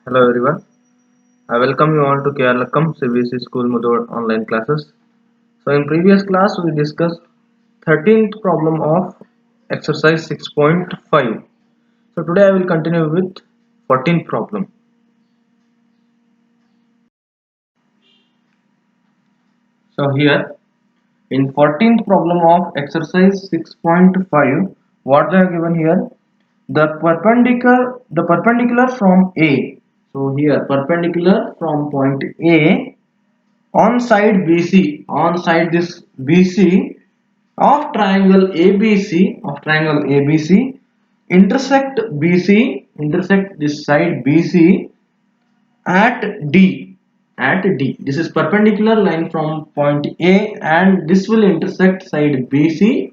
Hello everyone. I welcome you all to Keralakkam CBSE School Mudod online classes. So in previous class we discussed 13th problem of exercise 6.5. So today I will continue with 14th problem. So here in 14th problem of exercise 6.5, what they are given here, the perpendicular from A. So here perpendicular from point A on side this BC of triangle ABC intersect this side BC at D. This is perpendicular line from point A and this will intersect side BC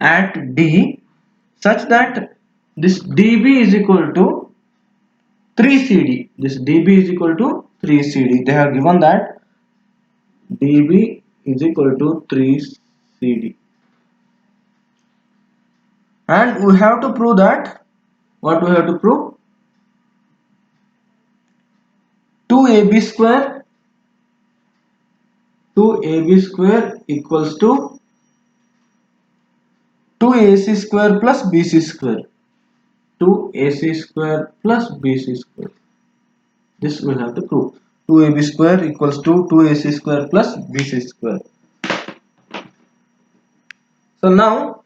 at D such that this DB is equal to 3CD. This DB is equal to 3CD. They have given that dB is equal to 3CD, and we have to prove that what we have to prove, 2AB square 2AB square equals to 2AC square plus BC square, 2AC square plus BC square. This we have to prove. 2AB square equals to 2AC square plus BC square. So now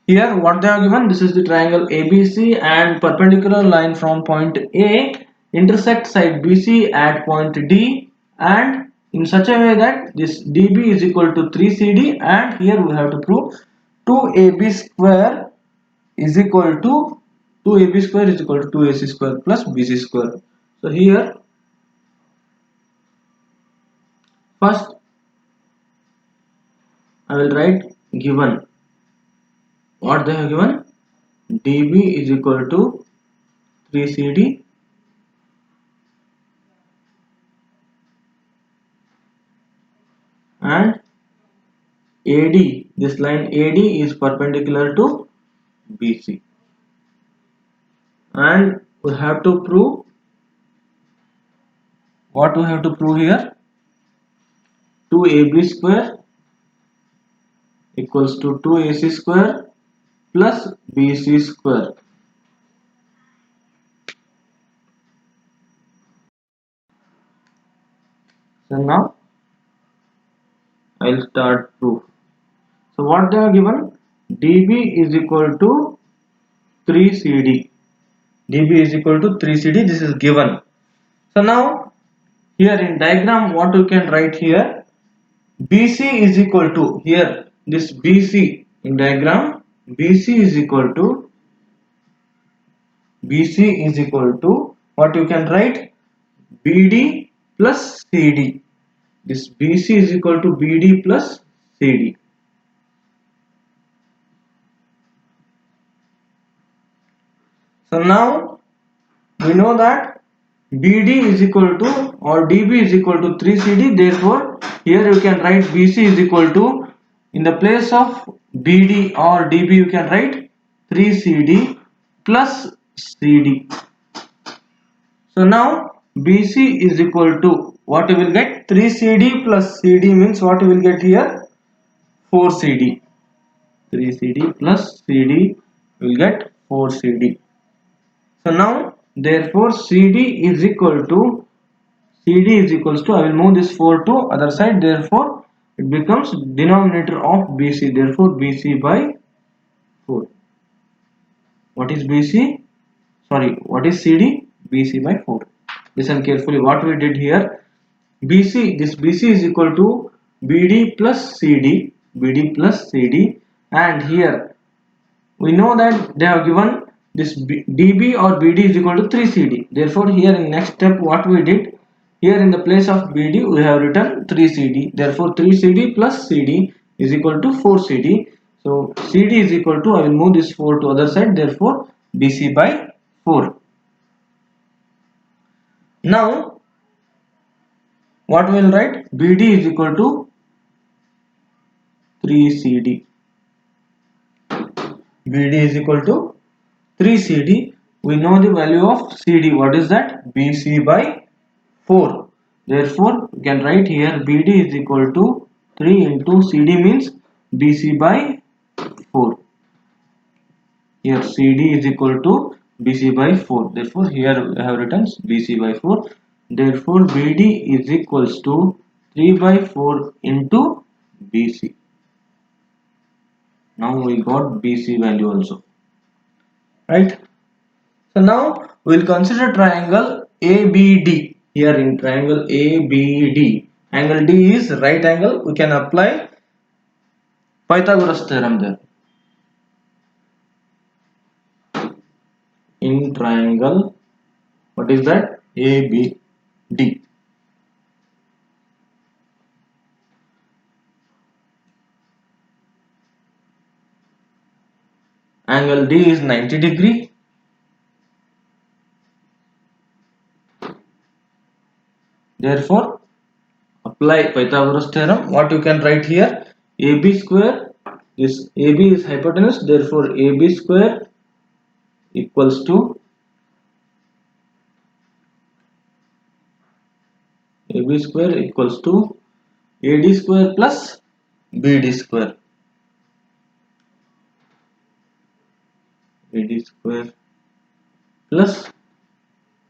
here what they are given, this is the triangle ABC and perpendicular line from point A intersect side BC at point D and in such a way that this DB is equal to 3CD, and here we have to prove 2AB square is equal to 2AB square is equal to 2AC square plus BC square. So here first I will write given what they have given, DB is equal to 3CD and AD, this line AD is perpendicular to BC, and we have to prove what we have to prove here, 2AB square equals to 2AC square plus BC square. So now I'll start proof. So what they are given, DB is equal to 3CD, DB is equal to 3CD, this is given. So now here in diagram what we can write here, BC is equal to, here this BC in diagram, BC is equal to what you can write, BD plus CD. This BC is equal to BD plus CD. So now we know that BD is equal to or DB is equal to 3CD, therefore here you can write BC is equal to, in the place of BD or DB you can write 3CD plus CD. So now BC is equal to what you will get, 3CD plus CD means what you will get here, 4CD. 3CD plus CD will get 4CD. So now therefore CD is equals to, I will move this 4 to other side, therefore it becomes denominator of BC, therefore BC by 4. What is BC? Sorry, what is CD? BC by 4. Listen carefully what we did here. BC, this BC is equal to BD plus CD, and here we know that they have given this DB or BD is equal to 3CD. Therefore here in next step what we did, here in the place of BD we have written 3CD, therefore 3CD plus CD is equal to 4CD. So CD is equal to, I will move this 4 to other side, therefore BC by 4. Now what we will write, BD is equal to 3CD, BD is equal to 3CD. we know the value of CD. What is that? BC by 4. Therefore, we can write here BD is equal to 3 into CD means BC by 4. Here CD is equal to BC by 4. Therefore, here we have written BC by 4. Therefore, BD is equals to 3 by 4 into BC. Now we got BC value also. Right? So now we will consider triangle ABD. Here in triangle ABD, angle D is right angle. We can apply Pythagoras theorem there. In triangle, what is that? ABD. Angle D is 90 degree. Therefore, apply Pythagoras theorem. What you can write here? AB square, this AB is hypotenuse. Therefore, AB square equals to AB square equals to AD square plus BD square. AD square plus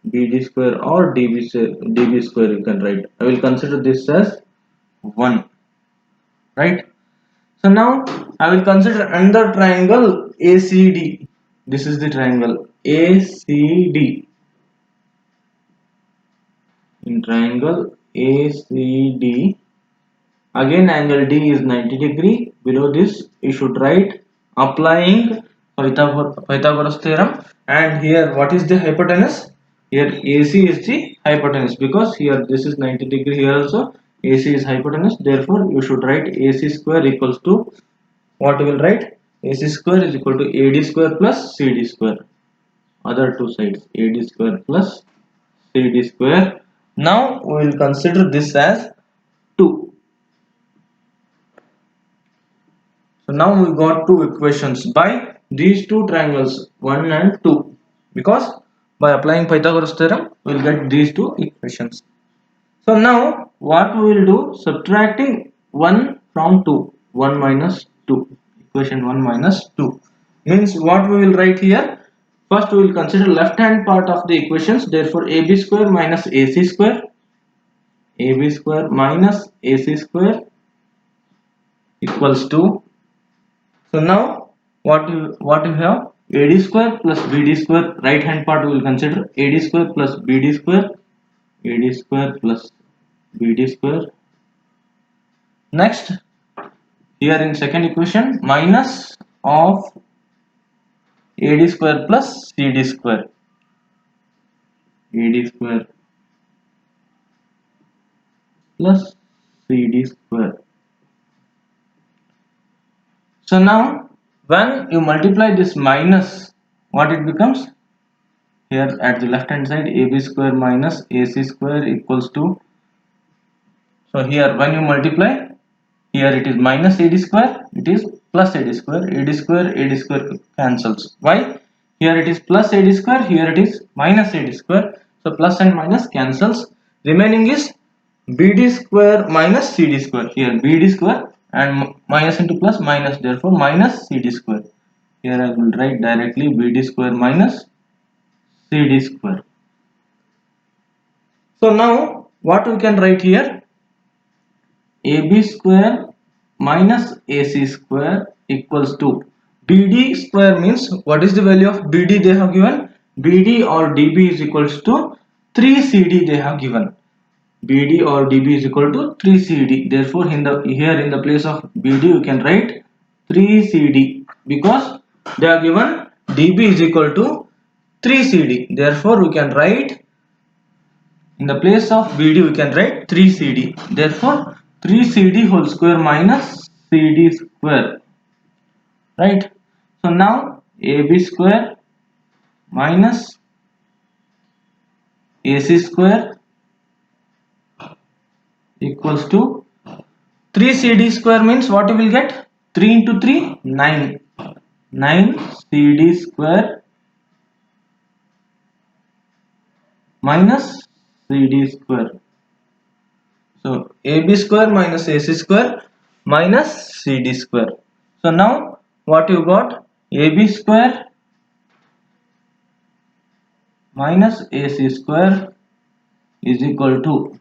BD square or DB square you can write. I will consider this as 1. Right? So now I will consider another triangle ACD. This is the triangle ACD. In triangle ACD, again angle D is 90 degree. Below this you should write applying Pythagoras theorem. And here what is the hypotenuse? Here AC is the hypotenuse, because here this is 90 degree, here also AC is hypotenuse. Therefore you should write AC square equals to, what you will write? AC square is equal to AD square plus CD square. Other two sides, AD square plus CD square. Now we will consider this as 2. So now we got two equations by these two triangles 1 and 2, because by applying Pythagoras theorem we will get these two equations. So now what we will do, subtracting 1 from 2, 1 minus 2, equation 1 minus 2 means what we will write here. First we will consider left hand part of the equations. Therefore AB square minus AC square, AB square minus AC square equals to, so now what you have, AD square plus BD square. Right hand part we will consider AD square plus BD square, AD square plus BD square. Next, here in second equation, minus of AD square plus CD square, AD square plus CD square. So now when you multiply this minus, what it becomes? Here at the left hand side, AB square minus AC square equals to, so here when you multiply, here it is minus AD square, it is plus AD square, AD square cancels. Why? Here it is plus AD square, here it is minus AD square. So plus and minus cancels. Remaining is BD square minus CD square. Here BD square and minus into plus minus, therefore minus CD square. Here I will write directly BD square minus CD square. So now what we can write here? AB square minus AC square equals to BD square, means what is the value of BD they have given? BD or DB is equals to 3CD they have given. BD or DB is equal to 3CD. Therefore here in the place of BD you can write 3CD, because they are given DB is equal to 3CD. Therefore we can write, in the place of BD we can write 3CD. Therefore 3CD whole square minus CD square. Right? So now AB square minus AC square equals to 3CD square, means what you will get? 3 into 3, 9. 9 CD square minus CD square. So AB square minus AC square minus CD square. So now what you got? AB square minus AC square is equal to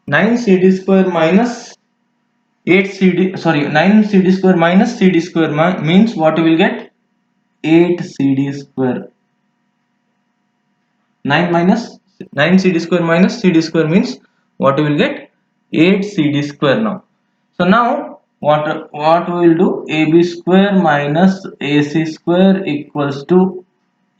9 CD square minus 8 CD, sorry, 9 CD square minus CD square means what you will get? 8 CD square. 9 minus 9 CD square minus CD square means what you will get? 8 CD square now. So now what we will do? AB square minus AC square equals to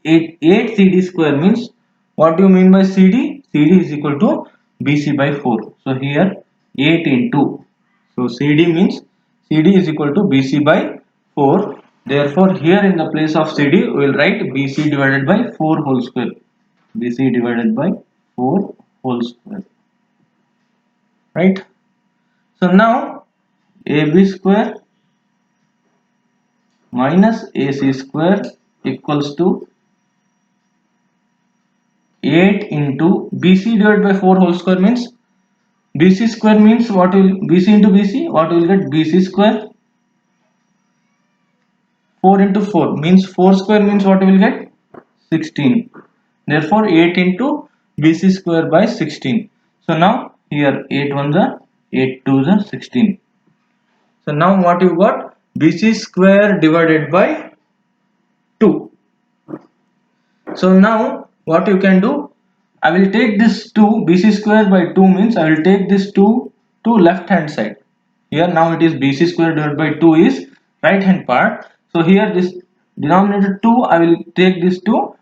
8 CD square means what do you mean by CD? CD is equal to BC by 4. So here 8 into, so CD means CD is equal to BC by 4. Therefore here in the place of CD we will write BC divided by 4 whole square. BC divided by 4 whole square. Right? So now AB square minus AC square equals to 8 into BC divided by 4 whole square means BC square means what will BC into BC, what will get? BC square. 4 into 4 means 4 square means what will get? 16. Therefore 8 into BC square by 16. So now here 8 1s are 8 2s are 16. So now what you got? BC square divided by 2. So now what you can do? I will take this 2, BC square by 2 means I will take this 2 to left hand side. Here now it is BC square divided by 2 is right hand part. So here this denominator 2 I will take this to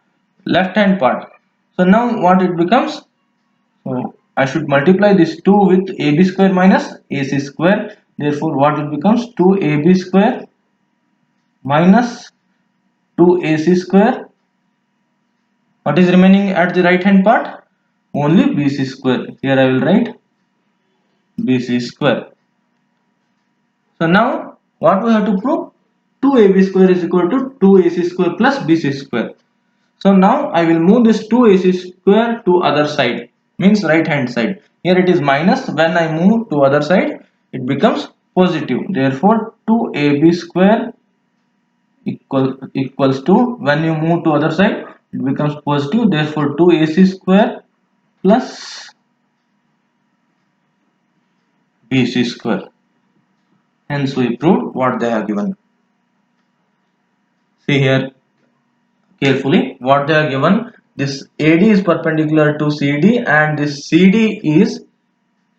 left hand part. So now what it becomes? So I should multiply this 2 with AB square minus AC square. Therefore what it becomes? 2AB square minus 2AC square. What is remaining at the right hand part? Only BC square. Here I will write BC square. So now what we have to prove? 2AB square is equal to 2AC square plus BC square. So now I will move this 2AC square to other side, means right hand side. Here it is minus, when I move to other side it becomes positive. Therefore 2AB square equals to, when you move to other side it becomes positive. Therefore 2AC square plus BC square. Hence we proved what they have given. See here carefully what they are given. This AD is perpendicular to CD and this CD is,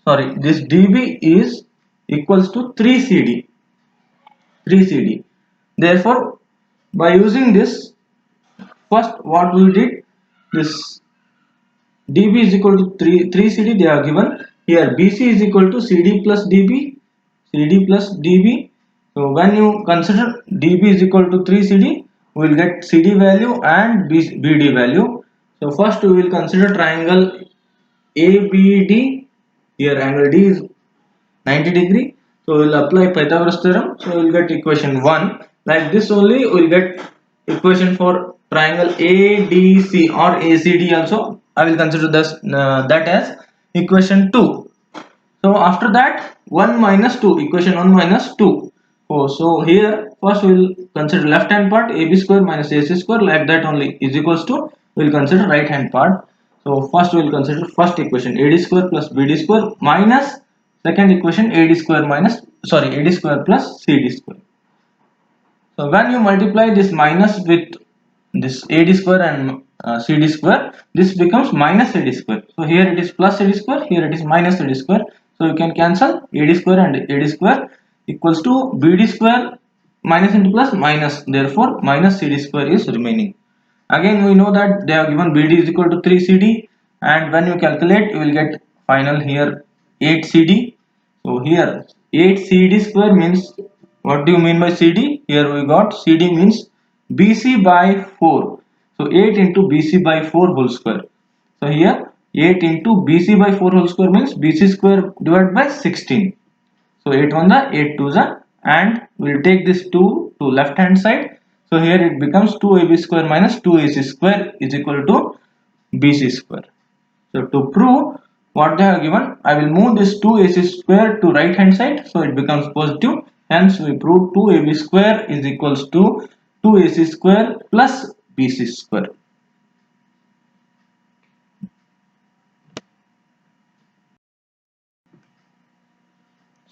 sorry, this DB is equals to 3CD. 3CD. Therefore by using this, first what we did, this DB is equal to 3CD they are given. Here BC is equal to CD plus DB, CD plus DB. So when you consider DB is equal to 3CD, we will get CD value and BD value. So first we will consider triangle ABD. Here angle D is 90 degree. So we will apply Pythagoras theorem. So we will get equation 1. Like this only we will get equation for triangle ADC or ACD also. I will consider this that as equation 2. So after that 1 minus 2, equation 1 minus 2. Oh, so here first we will consider left hand part, AB square minus AC square, like that only is equals to, we will consider right hand part. So first we will consider first equation AD square plus BD square minus second equation AD square minus, sorry, AD square plus CD square. So when you multiply this minus with this AD square and CD square, this becomes minus AD square. So here it is plus AD square, here it is minus AD square. So you can cancel AD square and AD square equals to BD square minus into plus minus. Therefore minus CD square is remaining. Again we know that they have given BD is equal to 3CD, and when you calculate you will get final here 8CD. So here 8CD square means, what do you mean by CD? Here we got CD means BC by 4. So 8 into BC by 4 whole square. So here 8 into BC by 4 whole square means BC square divided by 16. So 8 1 the 8 2 the, and we will take this 2 to left hand side. So here it becomes 2AB square minus 2AC square is equal to BC square. So to prove what they have given, I will move this 2AC square to right hand side, so it becomes positive. Hence we prove 2AB square is equals to 2AC square plus BC square.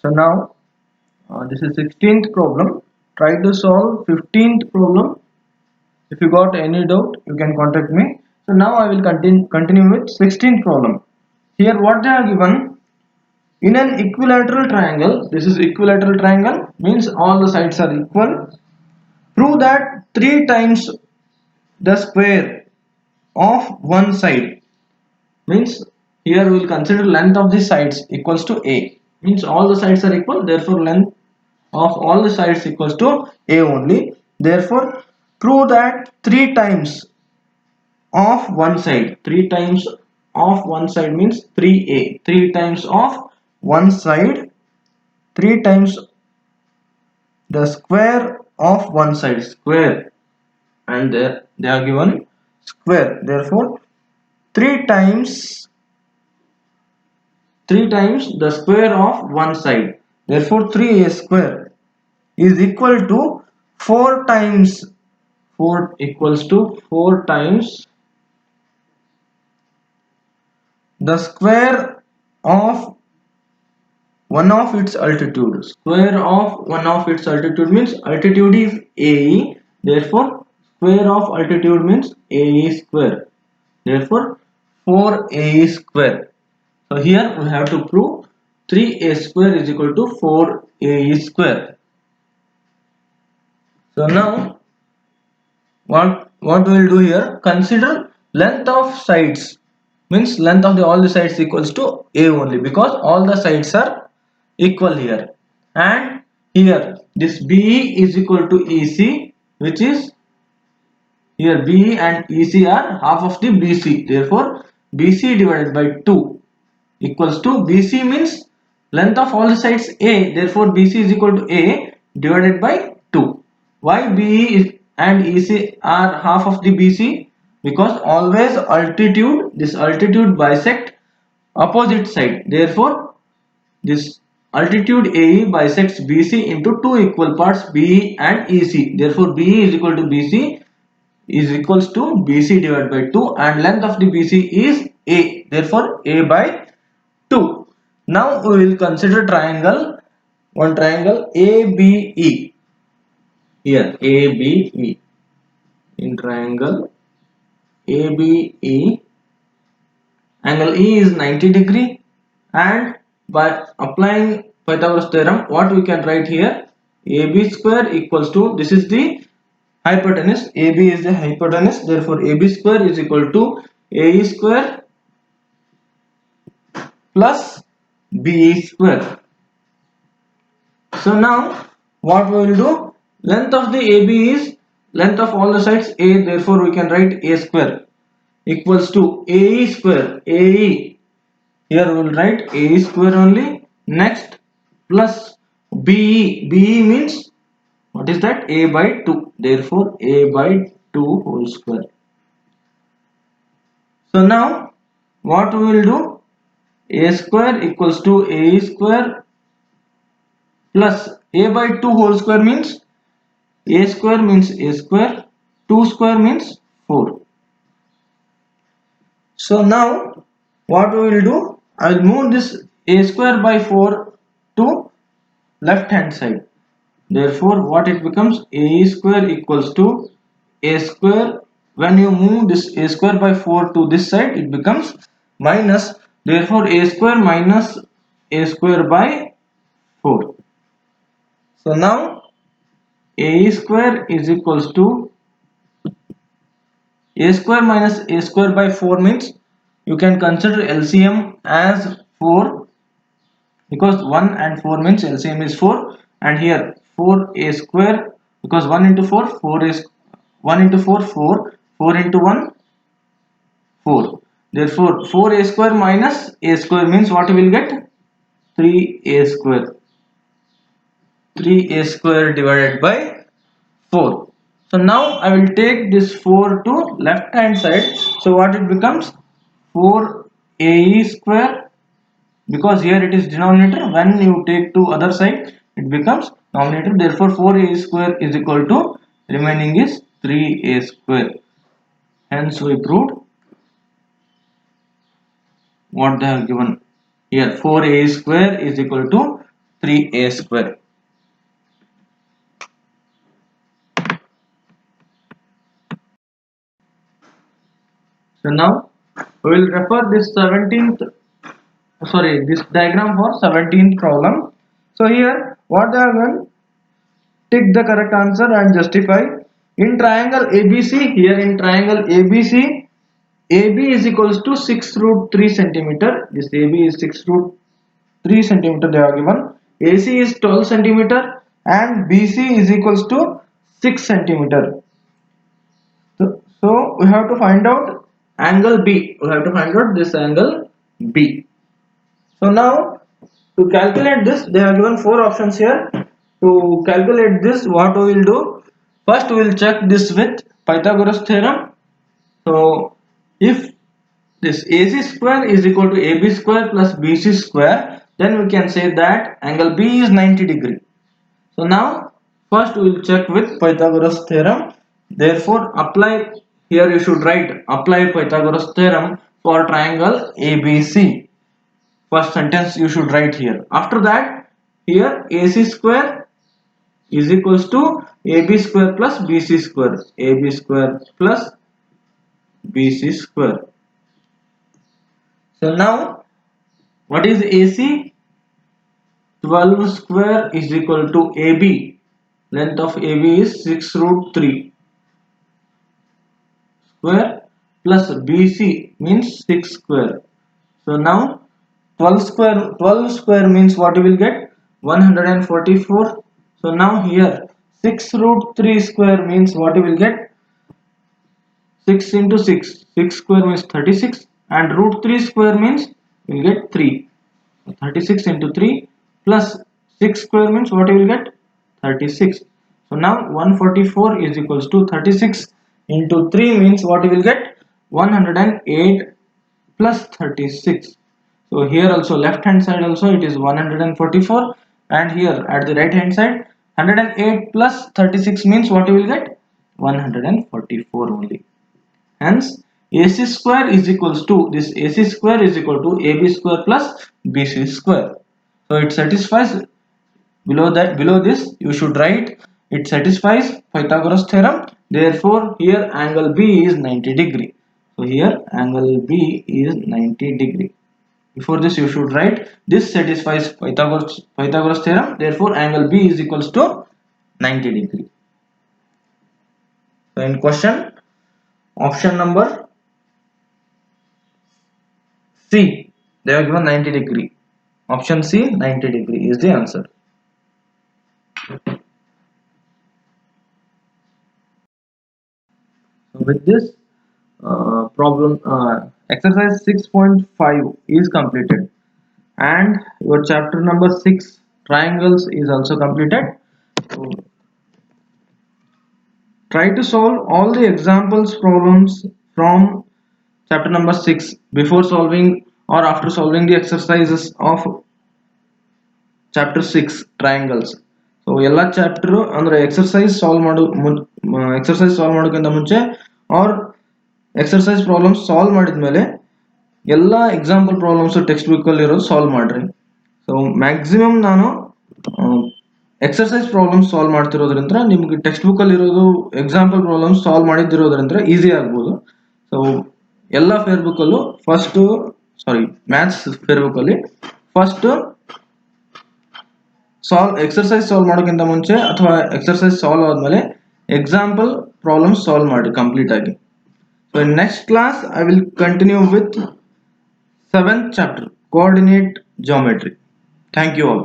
So now this is 16th problem. Try to solve 15th problem. If you got any doubt, you can contact me. So now I will continue with 16th problem. Here what they are given, in an equilateral triangle, this is equilateral triangle, means all the sides are equal. Prove that 3 times the square of one side, means here we will consider length of the sides equals to A, means all the sides are equal, therefore length of all the sides equals to A only. Therefore prove that 3 times of one side, 3 times of one side means 3A, 3 times of one side, 3 times the square of one side, square, and they are given square, therefore 3 times the square of one side, therefore 3A square is equal to 4 times 4 equals to 4 times the square of one of its altitude. Square of one of its altitude means altitude is AE, therefore square of altitude means AE square, therefore 4AE square. So here we have to prove 3A square is equal to 4AE square. So now what we will do here, consider length of sides, means length of all the sides equals to A only, because all the sides are equal here, and here this BE is equal to EC, which is here BE and EC are half of the BC, therefore BC divided by 2 equals to, BC means length of all the sides A, therefore BC is equal to A divided by 2. Why BE is and EC are half of the BC? Because always this altitude bisect opposite side, therefore this altitude AE bisects BC into two equal parts, BE and EC, therefore BE is equal to BC is equals to BC divided by 2, and length of the BC is A, therefore A by 2. Now we will consider one triangle ABE. Here ABE, in triangle ABE, angle E is 90 degree, and by applying Pythagoras theorem, what we can write here, AB square equals to, this is the hypotenuse, AB is the hypotenuse, therefore AB square is equal to AE square plus BE square. So now what we will do, length of the AB is length of all the sides A, therefore we can write A square equals to AE square, AE, here we will write AE square only, next plus BE, BE means what is that, A by 2, therefore A by 2 whole square. So now what we will do, A square equals to AE square plus A by 2 whole square means A square means A square, 2 square means 4. So now what we will do, I will move this A square by 4 to left hand side, therefore what it becomes, A square equals to A square, when you move this A square by 4 to this side it becomes minus, therefore A square minus A square by 4. So now A square is equals to A square minus A square by 4 means you can consider LCM as 4, because 1 and 4 means LCM is 4, and here 4A square, because 1 into 4 4 is 1 into 4 4, 4 into 1 4, therefore 4A square minus A square means what we will get, 3A square, 3A square divided by 4. So now I will take this 4 to left hand side. So what it becomes? 4ae square, because here it is denominator. When you take to other side, it becomes denominator. Therefore 4a square is equal to remaining is 3a square. Hence we proved what they have given here. 4a square is equal to 3a square. So now we will refer this 17th, this diagram for 17th problem. So here what they have done, tick the correct answer and justify. In triangle ABC, here in triangle ABC, AB is equals to 6 root 3 centimeter. This AB is 6 root 3 centimeter they are given. AC is 12 centimeter and BC is equals to 6 centimeter. So we have to find out angle B. We have to find out this angle B. So now to calculate this, they have given 4 options here. To calculate this, what we will do? First we will check this with Pythagoras theorem. So if this AC square is equal to AB square plus BC square, then we can say that angle B is 90 degree. So now first we will check with Pythagoras theorem. Therefore apply, here you should write apply Pythagoras theorem for triangle ABC. First sentence you should write here. After that, here AC square is equals to AB square plus BC square. AB square plus BC square. So now what is AC? 12 square is equal to AB. Length of AB is 6 root 3 square plus BC means 6 square. So now 12 square means what you will get? 144. So now here 6 root 3 square means what you will get? 6 into 6. 6 square means 36 and root 3 square means you will get 3. 36 into 3 plus 6 square means what you will get? 36. So now 144 is equals to 36 into 3 means what you will get? 108 plus 36. So here also left hand side also it is 144 and here at the right hand side 108 plus 36 means what you will get? 144 only. Hence AC square is equals to, this AC square is equal to AB square plus BC square. So it satisfies, below this you should write it satisfies Pythagoras theorem. Therefore here angle B is 90 degree. So here angle B is 90 degree. Before this you should write this satisfies Pythagoras theorem. Therefore angle B is equals to 90 degree. So in question, option number C, they are given 90 degree. Option C, 90 degree is the answer. So with this problem, exercise 6.5 is completed and your chapter number 6 triangles is also completed. So try to solve all the examples problems from chapter number 6 before solving or after solving the exercises of chapter 6 triangles. So ಎಲ್ಲ chapter ಅಂದ್ರೆ exercise solve ಮಾಡೋಕ್ಕಿಂತ ಮುಂಚೆ R exercise problems solve ಮಾಡಿದ್ಮೇಲೆ ಎಲ್ಲ example problems text book ಅಲ್ಲಿ ಇರೋದು solve ಮಾಡ್ರಿ. So maximum ನಾನು ಎಕ್ಸರ್ಸೈಸ್ ಪ್ರಾಬ್ಲಮ್ಸ್ ಸಾಲ್ವ್ ಮಾಡ್ತಿರೋದ್ರಿಂದ ನಿಮ್ಗೆ ಟೆಕ್ಸ್ಟ್ ಬುಕ್ ಅಲ್ಲಿ ಇರೋದು ಎಕ್ಸಾಂಪಲ್ ಪ್ರಾಬ್ಲಮ್ಸ್ ಸಾಲ್ವ್ ಮಾಡಿದಿರೋದ್ರಿಂದ ಈಸಿ ಆಗ್ಬೋದು. ಸೊ ಎಲ್ಲ ಫೇರ್ ಬುಕ್ ಅಲ್ಲೂ ಮ್ಯಾಥ್ಸ್ ಫೇರ್ ಬುಕ್ ಅಲ್ಲಿ ಫಸ್ಟ್ ಎಕ್ಸರ್ಸೈಸ್ ಸಾಲ್ವ್ ಮಾಡೋಕ್ಕಿಂತ ಮುಂಚೆ ಅಥವಾ ಎಕ್ಸರ್ಸೈಸ್ ಸಾಲ್ವ್ ಆದ್ಮೇಲೆ ಎಕ್ಸಾಂಪಲ್ ಪ್ರಾಬ್ಲಮ್ ಸಾಲ್ವ್ ಮಾಡಿ ಕಂಪ್ಲೀಟ್ ಆಗಿ. So in next class I will continue with 7th chapter coordinate geometry. Thank you all.